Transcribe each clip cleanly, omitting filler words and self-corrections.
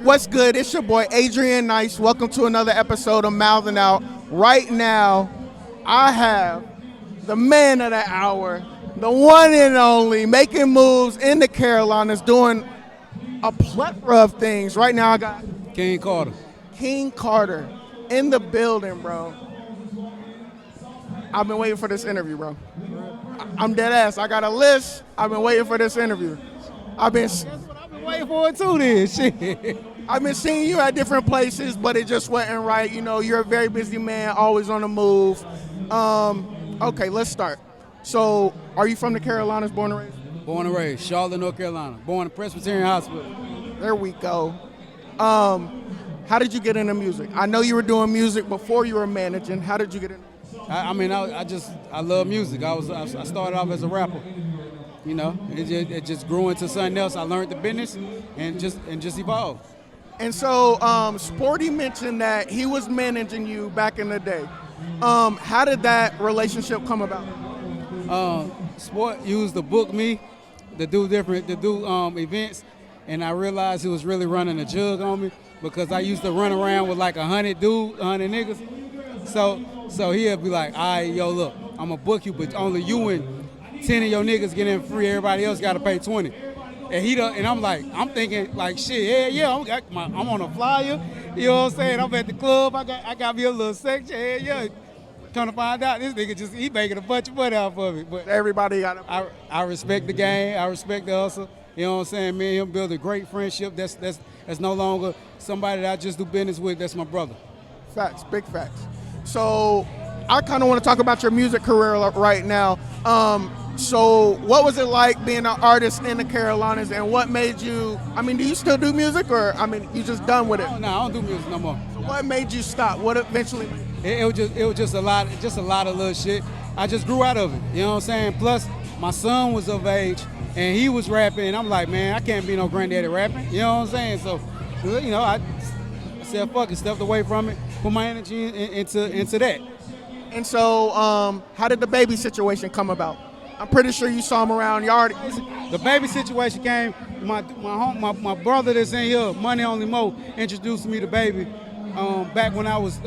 What's good? It's your boy Adrian Nice. Welcome to another episode of Mouthing Out. Right now, I have the man of the hour, the one and only, making moves in the Carolinas, doing a plethora of things. Right now, I got King Carter. King Carter in the building, bro. I've been waiting for this interview, bro. I'm dead ass. I got a list. I've been waiting for this interview. I've been Waiting for it too, then. Shit. I've been seeing you at different places, but it just wasn't right. You know, you're a very busy man, always on the move. Okay, let's start. So, are you from the Carolinas, born and raised? Born and raised, Charlotte, North Carolina. Born in Presbyterian Hospital. There we go. How did you get into music? I know you were doing music before you were managing. How did you get into music? I love music. I started off as a rapper. You know, it just grew into something else. I learned the business and just evolved. And so, Sporty mentioned that he was managing you back in the day. How did that relationship come about? Sport used to book me to do events, and I realized he was really running a jug on me because I used to run around with like 100 niggas. So he'll be like, all right, yo, look, I'm gonna book you, but only you and 10 of your niggas get in free. Everybody else got to pay 20. And I'm thinking like, shit, yeah, I'm on a flyer. You know what I'm saying? I'm at the club. I got me a little section. Yeah. Trying to find out this nigga he making a bunch of money off of it. But everybody got it. I respect the game. I respect the hustle. You know what I'm saying? Me and him build a great friendship. That's no longer somebody that I just do business with. That's my brother. Facts, big facts. So I kind of want to talk about your music career right now. So what was it like being an artist in the Carolinas, and what made you, do you still do music, or, you just done with it? No, I don't do music no more. So what made you stop? What eventually made you? It was just a lot of little shit. I just grew out of it, you know what I'm saying? Plus, my son was of age, and he was rapping, and I'm like, man, I can't be no granddaddy rapping, you know what I'm saying? So, you know, I said, fuck it, stepped away from it, put my energy into that. And so, how did the baby situation come about? I'm pretty sure you saw him around yard. The baby situation came. My brother that's in here, Money Only Mo, introduced me to Baby. Back when I was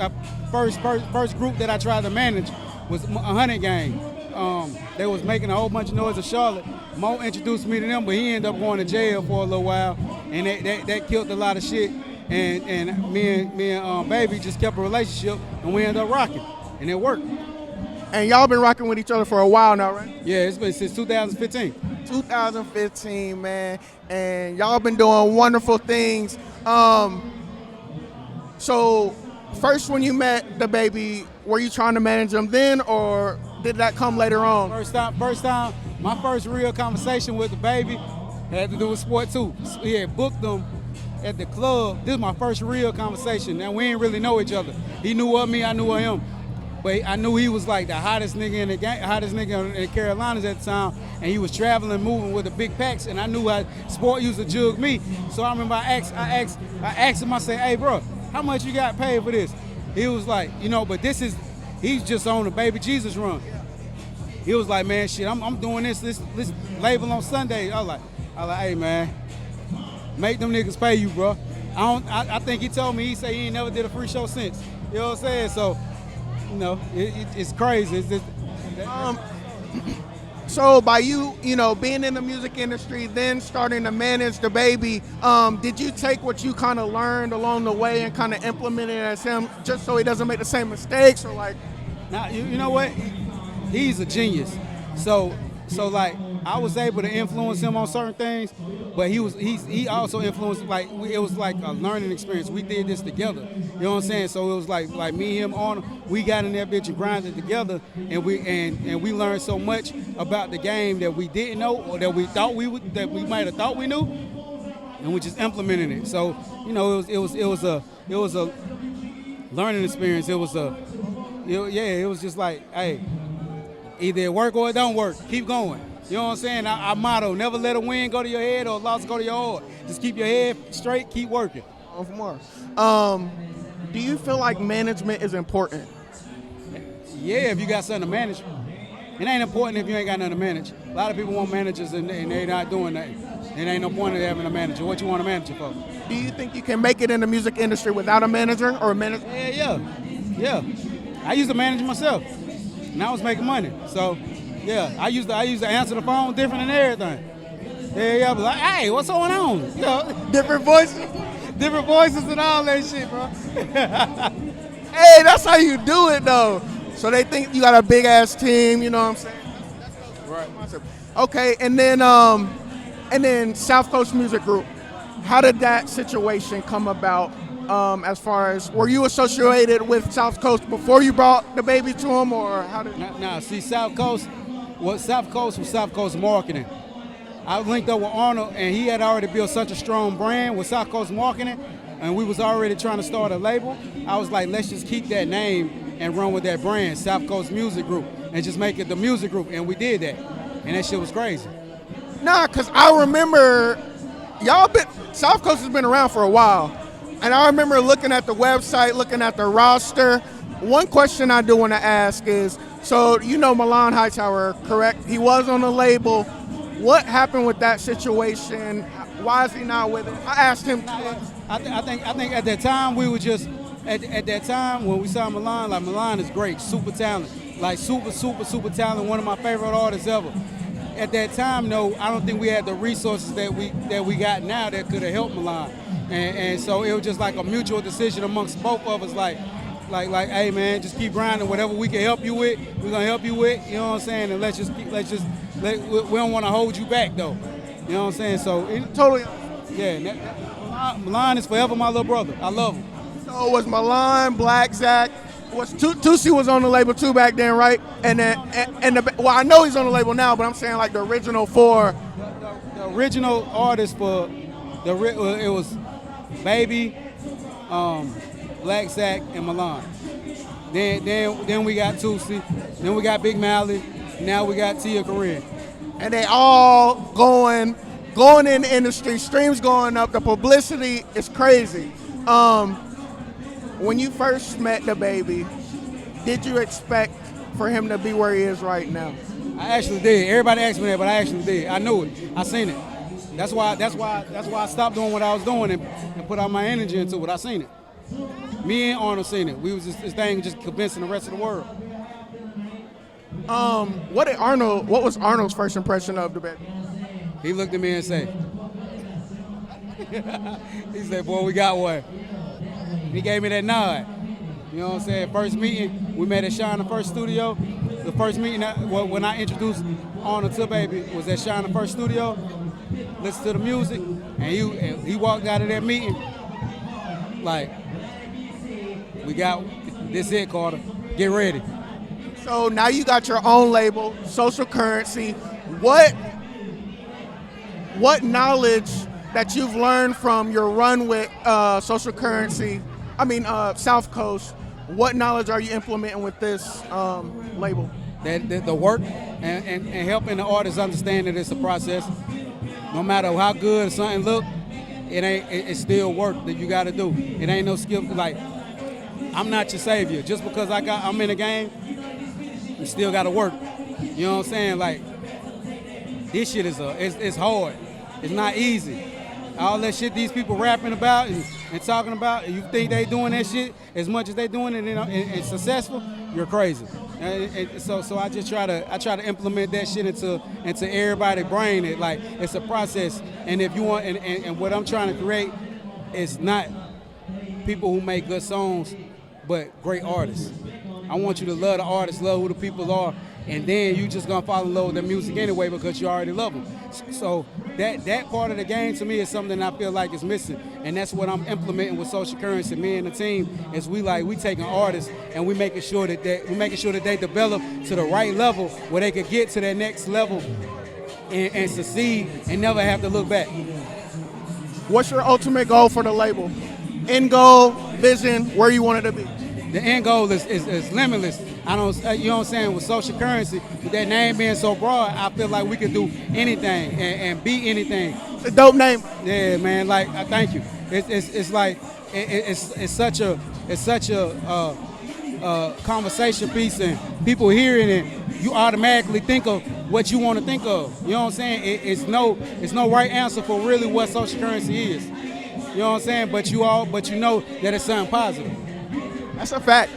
first group that I tried to manage was 100 Gang. They was making a whole bunch of noise in Charlotte. Mo introduced me to them, but he ended up going to jail for a little while, and that killed a lot of shit. And me and Baby just kept a relationship, and we ended up rocking, and it worked. And y'all been rocking with each other for a while now, right? Yeah, it's been since 2015. 2015, man. And y'all been doing wonderful things. So first when you met Dababy, were you trying to manage him then, or did that come later on? First time, my first real conversation with Dababy had to do with sport too. He had booked them at the club. This was my first real conversation. Now we didn't really know each other. He knew of me, I knew of him. But I knew he was like the hottest nigga in the gang, hottest nigga in the Carolinas at the time, and he was traveling, moving with the big packs, and I knew how sport used to jug me. So I remember I asked him, I said, hey bro, how much you got paid for this? He was like, but he's just on the Baby Jesus run. He was like, man, shit, I'm doing this label on Sunday. I was like, hey man, make them niggas pay you, bro. I think he told me, he said he ain't never did a free show since. You know what I'm saying? So, it's crazy. It's just, so by you, being in the music industry, then starting to manage Dababy, did you take what you kind of learned along the way and kind of implement it as him, just so he doesn't make the same mistakes, or like? Now, you know what? He's a genius. So like I was able to influence him on certain things, but he also influenced, like it was like a learning experience. We did this together. You know what I'm saying? So it was like me, him, on. We got in that bitch and grinded together, and we learned so much about the game that we didn't know, or that we might have thought we knew, and we just implemented it. So it was a learning experience. It was just like, hey, either it work or it don't work. Keep going. You know what I'm saying? Our motto, never let a win go to your head or a loss go to your heart. Just keep your head straight, keep working. For more. Do you feel like management is important? Yeah, if you got something to manage. It ain't important if you ain't got nothing to manage. A lot of people want managers and they not doing that. Then ain't no point in having a manager. What you want a manager for? Do you think you can make it in the music industry without a manager or a manager? Yeah. I used to manage myself, and I was making money. So, yeah, I used to answer the phone different than everything. Yeah, I was like, hey, what's going on? You know, Different voices? different voices and all that shit, bro. Hey, that's how you do it, though. So they think you got a big ass team. You know what I'm saying? Right. Okay, and then South Coast Music Group. How did that situation come about? As far as, were you associated with South Coast before you brought Dababy to them, or how did? Nah, see, South Coast was South Coast marketing. I linked up with Arnold, and he had already built such a strong brand with South Coast marketing, and we was already trying to start a label. I was like, let's just keep that name and run with that brand, South Coast Music Group, and just make it the music group, and we did that, and that shit was crazy. Nah, cause I remember South Coast has been around for a while, and I remember looking at the website, looking at the roster. One question I do want to ask is, so you know Milan Hightower, correct? He was on the label. What happened with that situation? Why is he not with it? I asked him. I think at that time we were just at that time when we saw Milan, like Milan is great, super talented, like super talented, one of my favorite artists ever. At that time, though, I don't think we had the resources that we got now that could have helped Milan, and so it was just like a mutual decision amongst both of us, like, hey man, just keep grinding. Whatever we can help you with, we're gonna help you with. You know what I'm saying? And we don't want to hold you back though. You know what I'm saying? So Totally. yeah, Milan is forever my little brother. I love him. So was Milan, Black Zach, Tusi was on the label too back then, right? And then well, I know he's on the label now, but I'm saying like the original four. The original artist for it was Baby, Black Zach, and Milan. Then we got Tusi. Then we got Big Mally. Now we got Tia Korean. And they all going in the industry, streams going up, the publicity is crazy. When you first met Dababy, did you expect for him to be where he is right now? I actually did. Everybody asked me that, but I actually did. I knew it. I seen it. That's why I stopped doing what I was doing and put all my energy into it. I seen it. Me and Arnold seen it. We was just, this thing just convincing the rest of the world. What was Arnold's first impression of Dababy? He looked at me and said, he said, boy, we got one. He gave me that nod. You know what I'm saying? First meeting, we met at Shine the First Studio. The first meeting, when I introduced Arnold to Baby, was at Shine the First Studio. Listened to the music, and he walked out of that meeting like, we got this it, Carter. Get ready. So now you got your own label, Social Currency. What knowledge that you've learned from your run with Social Currency, South Coast, what knowledge are you implementing with this label? The work and helping the artists understand that it's a process. No matter how good something look, it's still work that you got to do. It ain't no skill. Like, I'm not your savior. Just because I'm in the game, you still got to work. You know what I'm saying? Like, this shit it's hard. It's not easy. All that shit these people rapping about and talking about, and you think they doing that shit as much as they doing it and successful, you're crazy. And so I just try to implement that shit into everybody's brain. It's a process, and if you want, and what I'm trying to create is not people who make good songs, but great artists. I want you to love the artists, love who the people are, and then you just gonna fall in love with their music anyway because you already love them. So that part of the game to me is something I feel like is missing, and that's what I'm implementing with Social Currency. Me and the team is we taking artists and we making sure that they develop to the right level where they could get to that next level and succeed and never have to look back. What's your ultimate goal for the label? End goal, vision, where you want it to be? The end goal is limitless. I don't, you know what I'm saying, with Social Currency, with that name being so broad, I feel like we can do anything and be anything. It's a dope name. Yeah, man. Like, thank you. It's such a conversation piece, and people hearing it, you automatically think of what you want to think of. You know what I'm saying? It's no right answer for really what social currency is. You know what I'm saying? But you know that it's something positive. That's a fact.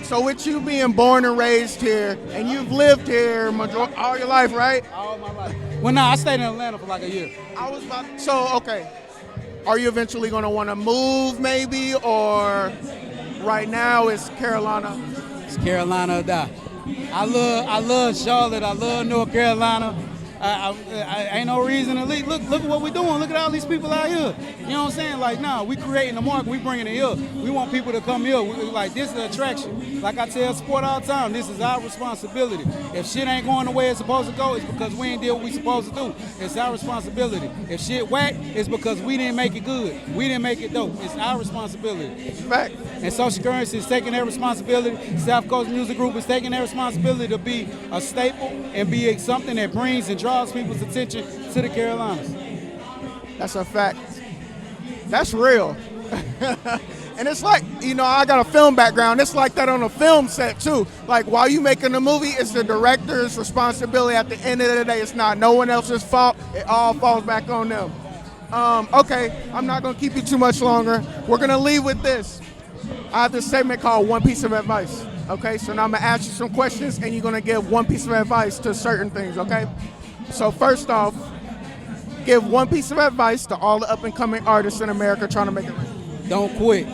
So with you being born and raised here, and you've lived here all your life, right? All my life. Well, no, I stayed in Atlanta for like a year. Okay. Are you eventually going to want to move maybe, or right now it's Carolina? It's Carolina or die. I love Charlotte. I love North Carolina. I ain't no reason to leave. Look at what we're doing. Look at all these people out here. You know what I'm saying? Like, nah, we creating the market. We bringing it here. We want people to come here. Like, this is an attraction. Like I tell sport all the time, this is our responsibility. If shit ain't going the way it's supposed to go, it's because we ain't did what we supposed to do. It's our responsibility. If shit whack, it's because we didn't make it good. We didn't make it dope. It's our responsibility. Right. And social currency is taking their responsibility. South Coast Music Group is taking their responsibility to be a staple and be something that brings and draws people's attention to the Carolinas. That's a fact. That's real. And it's like, I got a film background. It's like that on a film set too. Like while you making a movie, it's the director's responsibility. At the end of the day, it's not no one else's fault. It all falls back on them. Okay, I'm not gonna keep you too much longer. We're gonna leave with this. I have this segment called One Piece of Advice. Okay, so now I'm gonna ask you some questions and you're gonna give one piece of advice to certain things, okay? So first off, give one piece of advice to all the up-and-coming artists in America trying to make it right. Don't quit.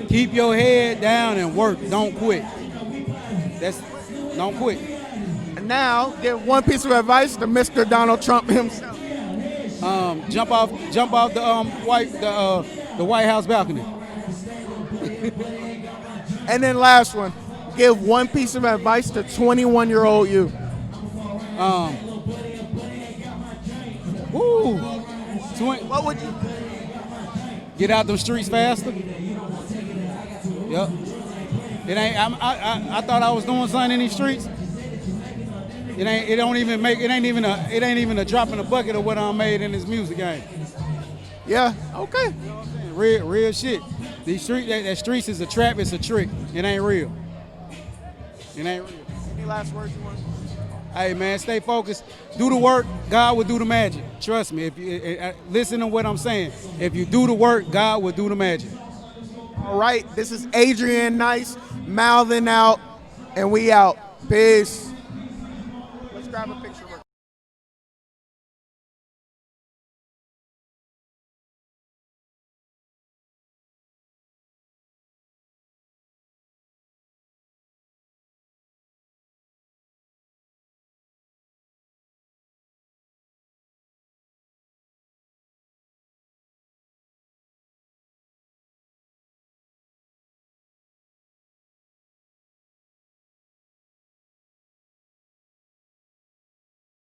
Keep your head down and work. Don't quit. Don't quit. And now, give one piece of advice to Mr. Donald Trump himself. Jump off the White House balcony. And then last one, give one piece of advice to 21-year-old you. What would you get out them streets faster? Yep. It ain't. I thought I was doing something in these streets. It ain't even a drop in the bucket of what I made in this music game. Yeah. Okay. You know what I'm saying? Real shit. These streets is a trap. It's a trick. It ain't real. It ain't real. Any last words you want? Hey man, stay focused. Do the work, God will do the magic. Trust me. If you listen to what I'm saying, if you do the work, God will do the magic. All right, this is Adrian Nice, mouthing out, and we out. Peace. Let's grab a